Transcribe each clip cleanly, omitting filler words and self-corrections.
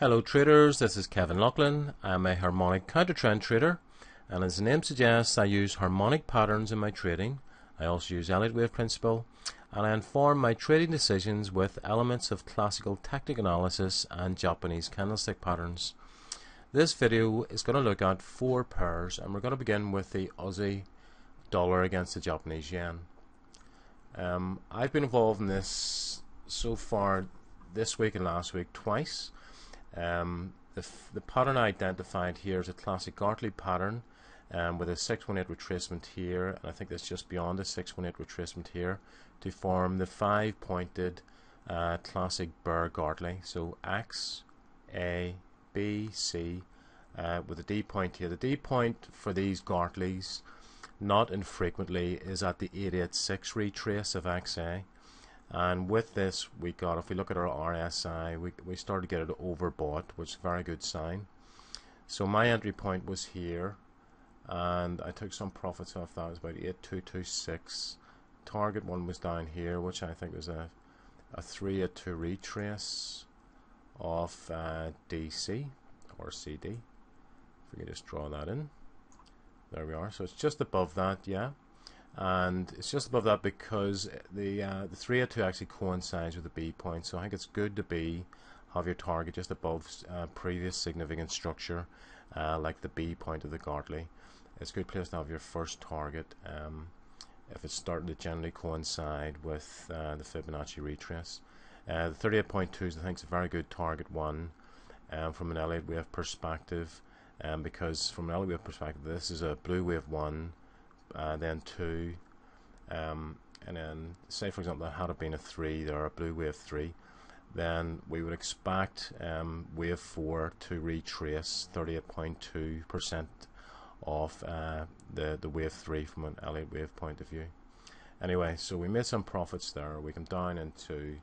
Hello traders, this is Kevin Loughlin. I'm a harmonic counter trend trader, and as the name suggests, I use harmonic patterns in my trading. I also use Elliott wave principle, and I inform my trading decisions with elements of classical technical analysis and Japanese candlestick patterns. This video is going to look at four pairs, and we're going to begin with the Aussie dollar against the Japanese yen. I've been involved in this so far this week and last week twice. The pattern I identified here is a classic gartley pattern with a 618 retracement here, and I think that's just beyond a 618 retracement here, to form the 5-pointed classic bear gartley. So X, A, B, C, with a D point here. The D point for these gartleys, not infrequently, is at the 886 retrace of XA. And with this, we got, if we look at our RSI, we started to get it overbought, which is a very good sign. So my entry point was here, and I took some profits off that. It was about 8226. Target one was down here, which I think was a 382 retrace of DC or CD. If we can just draw that in, there we are. So it's just above that, yeah. And it's just above that because the 382 actually coincides with the B point, so I think it's good to have your target just above previous significant structure, like the B point of the gartley. It's a good place to have your first target if it's starting to generally coincide with the Fibonacci retrace. The 38.2 I think is a very good target one from an Elliott wave perspective, because from an Elliott wave perspective this is a blue wave 1, then 2, and then say for example that had it been a 3 there, a blue wave 3, then we would expect wave 4 to retrace 38.2% of the wave 3 from an Elliott wave point of view. Anyway, so we made some profits there. We come down into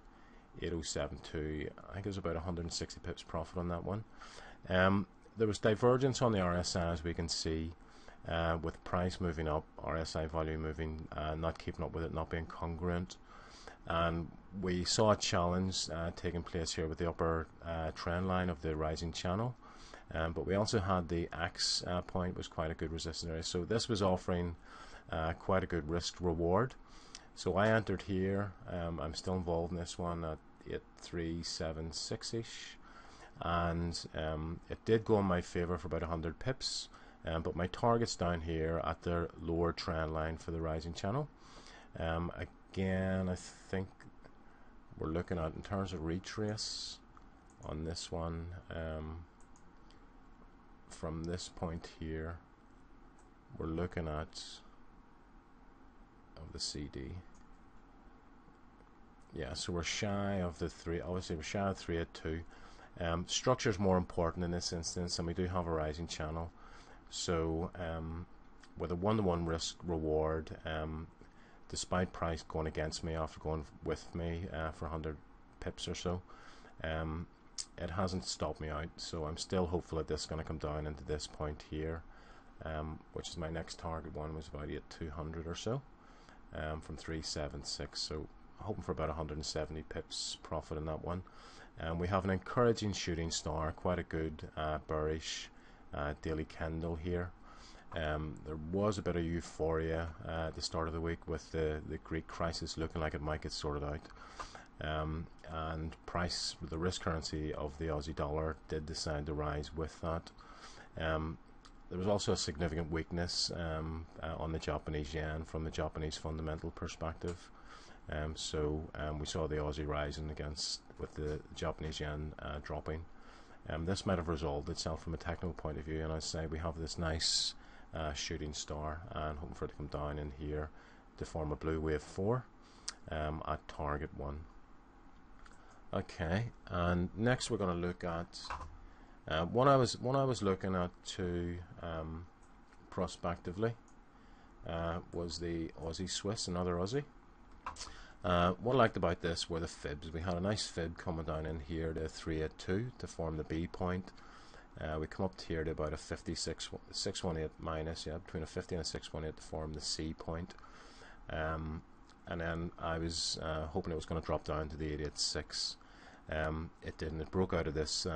8072. I think it was about 160 pips profit on that one. There was divergence on the RSI, as we can see, with price moving up, RSI value moving, not keeping up with it, not being congruent. And we saw a challenge taking place here with the upper trend line of the rising channel, but we also had the X point was quite a good resistance area. So this was offering quite a good risk reward. So I entered here. I'm still involved in this one at 8376ish, and it did go in my favor for about 100 pips. But my target's down here at the lower trend line for the rising channel. Again, I think we're looking at, in terms of retrace on this one, from this point here, we're looking at the CD. Yeah, so we're shy of the 3, obviously we're shy of 382. Structure is more important in this instance, and we do have a rising channel. So with a 1-to-1 risk reward, despite price going against me after going with me for 100 pips or so, it hasn't stopped me out. So I'm still hopeful that this is going to come down into this point here, which is my next target one, was about 8200 or so, from 376. So hoping for about 170 pips profit in that one. We have an encouraging shooting star, quite a good bearish daily candle here. There was a bit of euphoria at the start of the week with the Greek crisis looking like it might get sorted out, and price, the risk currency of the Aussie dollar, did decide to rise with that. There was also a significant weakness on the Japanese yen from the Japanese fundamental perspective. So we saw the Aussie rising against, with the Japanese yen dropping. This might have resolved itself from a technical point of view, and I say we have this nice shooting star, and hoping for it to come down in here to form a blue wave 4 at target 1. Okay, and next we're going to look at one I was looking at too prospectively was the Aussie Swiss, another Aussie. What I liked about this were the fibs. We had a nice fib coming down in here to 382 to form the B point. We come up here to about a 618 minus, yeah, between a 50 and a 618 to form the C point. And then I was hoping it was going to drop down to the 886. It didn't. It broke out of this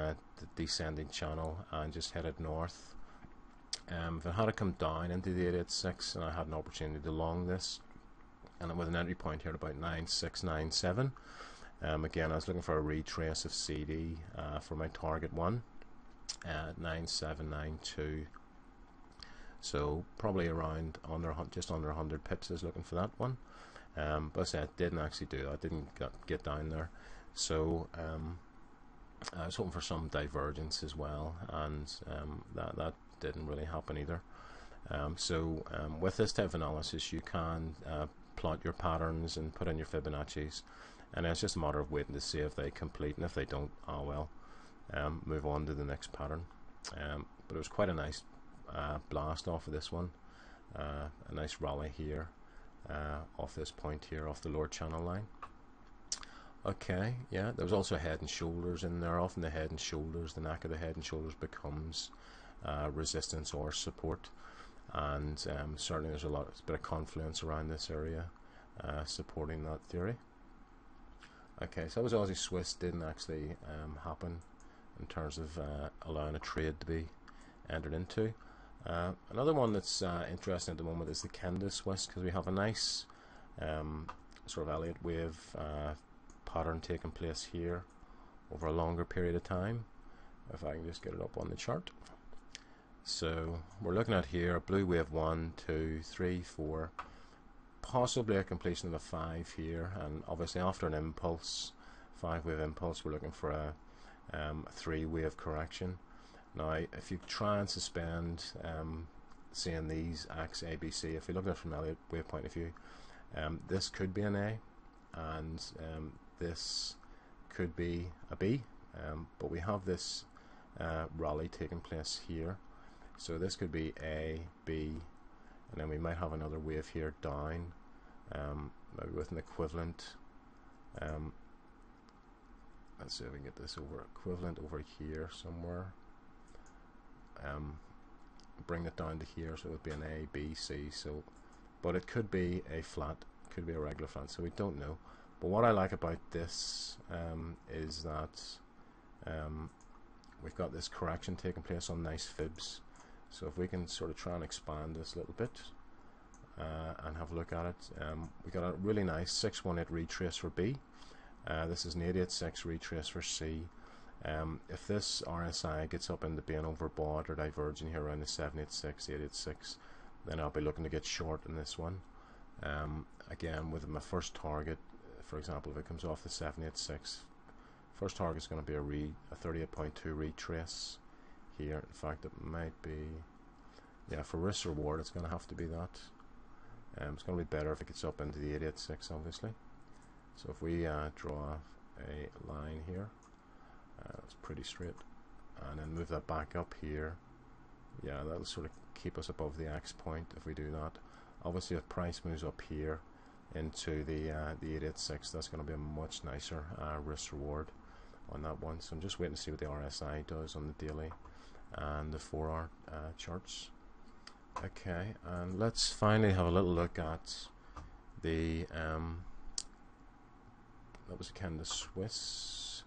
descending channel and just headed north. If it had come down into the 886 and I had an opportunity to long this, and with an entry point here at about 9697, again I was looking for a retrace of CD for my target one at 9792. So probably around just under 100 pips is looking for that one. But I said it didn't actually do that. I didn't get down there. So I was hoping for some divergence as well, and that didn't really happen either. With this type of analysis, you can plot your patterns and put in your Fibonacci's, and it's just a matter of waiting to see if they complete, and if they don't, oh well, move on to the next pattern. But it was quite a nice blast off of this one, a nice rally here off this point here, off the lower channel line. Okay, yeah, there was also head and shoulders in there. Often the head and shoulders, the neck of the head and shoulders becomes resistance or support, and certainly there's a bit of confluence around this area supporting that theory. Okay, so that was Aussie Swiss. Didn't actually happen in terms of allowing a trade to be entered into. Another one that's interesting at the moment is the Canada Swiss, because we have a nice sort of Elliott wave pattern taking place here over a longer period of time. If I can just get it up on the chart. So we're looking at here a blue wave 1, 2, 3, 4, possibly a completion of a 5 here, and obviously after an impulse, 5 wave impulse, we're looking for a 3 wave correction. Now if you try and suspend seeing these acts A, B, C, if you look at it from an Elliott wave point of view, this could be an A, and this could be a B, but we have this rally taking place here, so this could be A, B, and then we might have another wave here down, maybe with an equivalent. Let's see if we can get this equivalent over here somewhere. Bring it down to here, so it would be an A, B, C. So, but it could be a flat, could be a regular flat, so we don't know. But what I like about this is that we've got this correction taking place on nice fibs. So if we can sort of try and expand this a little bit and have a look at it, we got a really nice 618 retrace for B. This is an 886 retrace for C. If this RSI gets up into being overbought or diverging here around the 786, 886, then I'll be looking to get short in this one. Again, with my first target, for example, if it comes off the 786, first target is going to be a 38.2 retrace here. In fact, it might be, yeah, for risk reward, it's going to have to be that. It's going to be better if it gets up into the 886, obviously. So if we draw a line here, it's pretty straight, and then move that back up here, yeah, that'll sort of keep us above the X point if we do that. Obviously, if price moves up here into the 886, that's going to be a much nicer risk reward on that one. So I'm just waiting to see what the RSI does on the daily and the 4-hour charts. Okay, and let's finally have a little look at the that was Canada Swiss.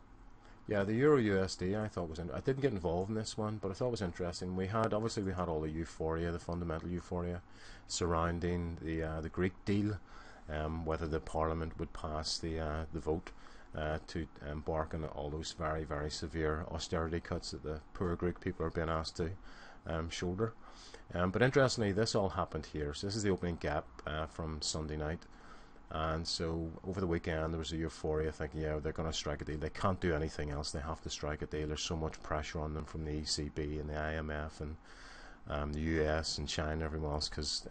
Yeah, the EURUSD I thought was I didn't get involved in this one, but I thought it was interesting. We had all the euphoria, the fundamental euphoria surrounding the Greek deal, whether the Parliament would pass the vote to embark on all those very, very severe austerity cuts that the poor Greek people are being asked to shoulder. But interestingly, this all happened here. So this is the opening gap from Sunday night. And so over the weekend there was a euphoria thinking, yeah, they're going to strike a deal. They can't do anything else. They have to strike a deal. There's so much pressure on them from the ECB and the IMF and the US and China and everyone else, because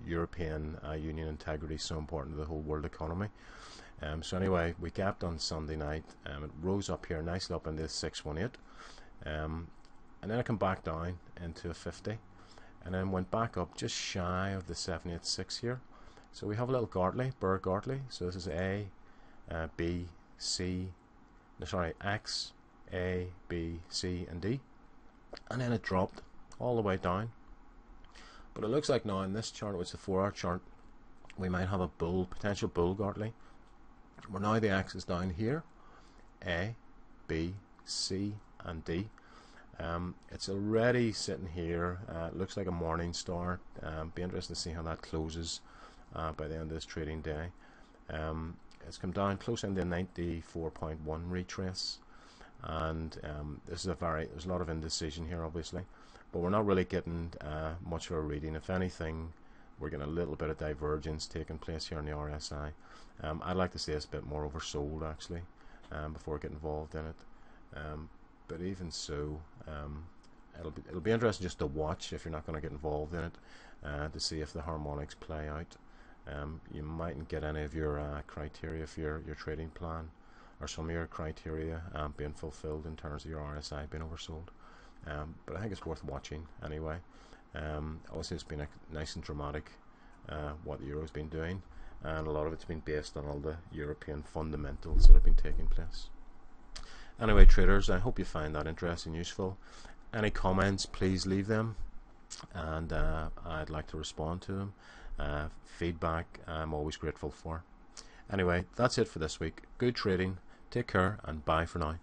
European Union integrity is so important to the whole world economy. So anyway, we gapped on Sunday night. It rose up here nicely up into 618, and then it came back down into a 50, and then went back up just shy of the 786 here. So we have a little gartley, Burr gartley. So this is A, B, C, no, sorry, X, A, B, C, and D, and then it dropped all the way down. But it looks like now in this chart, which is the 4-hour chart, we might have a potential bull gartley. Where now the X is down here, A, B, C and D. It's already sitting here. It looks like a morning star. Be interested to see how that closes by the end of this trading day. It's come down close into 94.1 retrace, and this is there's a lot of indecision here, obviously, but we're not really getting much of a reading. If anything, we're getting a little bit of divergence taking place here in the RSI. I'd like to see this a bit more oversold actually before I get involved in it. But even so, it'll be interesting just to watch if you're not going to get involved in it, to see if the harmonics play out. You mightn't get any of your criteria for your trading plan, or some of your criteria being fulfilled in terms of your RSI being oversold. But I think it's worth watching anyway. Also, it's been nice and dramatic what the euro's been doing, and a lot of it's been based on all the European fundamentals that have been taking place. Anyway, traders, I hope you find that interesting, useful. Any comments, please leave them, and I'd like to respond to them. Feedback I'm always grateful for. Anyway, that's it for this week. Good trading, take care, and bye for now.